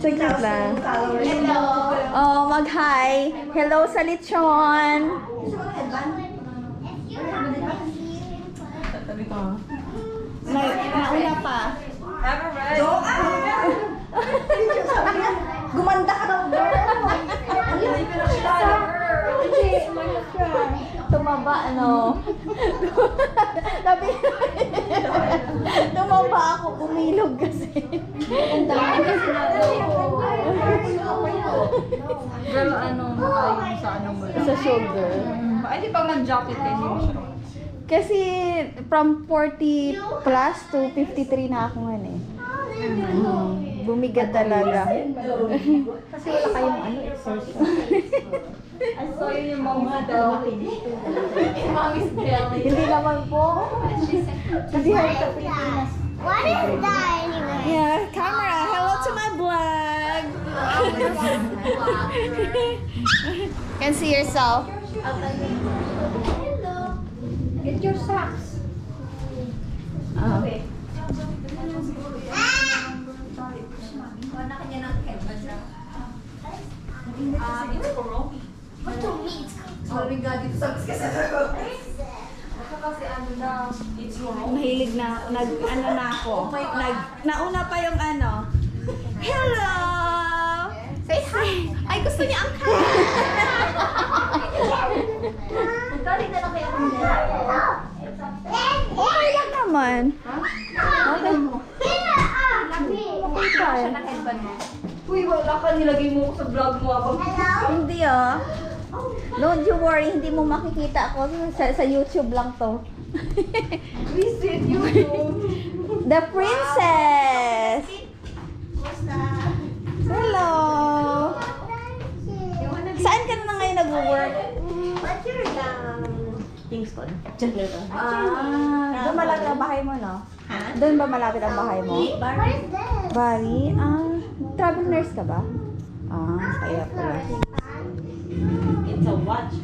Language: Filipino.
Saglit lang. Hello. Oh, mag-hi. Hello sa lechon. Oh. Nauna pa. Gumanda ka daw, girl. Tumaba, ano? Sabi, tumaba ako, bumilog kasi. Ang dami kasi na. Pero ano, ayun sa ano mo lang. Sa shoulder. Ay, di pa mag-jacket kayo, hindi mo siya. Kasi from 40 plus to 53 na ako ngayon eh. Bumigat talaga. Kasi wala kayong ano, exercise. I saw you yung mga belly. Mommy's belly. Hindi naman po. Hindi hard sa Pilipinas. What is that anyway? Yeah, camera. Hello to my vlog. Can see yourself. Hello. Get your socks. It's Kuromi. What to meet? Sorry nga, dito sa kasi ako. Baka kasi ano na, it's Kuromi. Mahilig na, ano na ako. Nauna pa yung ano. Hello! Say hi! Ay, gusto niya ang hi! Dali na lang kaya ako Okay lang naman. Okay. siya ng headband mo. Uy, wala ka, nilagay mo ako sa vlog mo habang... Hindi ah. Don't you worry, hindi mo makikita ako sa YouTube lang to. Visit YouTube. The princess! Hello! Saan ka na ngayon nag-work? What's your Kingston. Doon malapit ang bahay mo, no? Ha? Doon ba malapit ang bahay mo? What is this? Bari? Travel nurse ka ba? Kaya pala. It's a watch.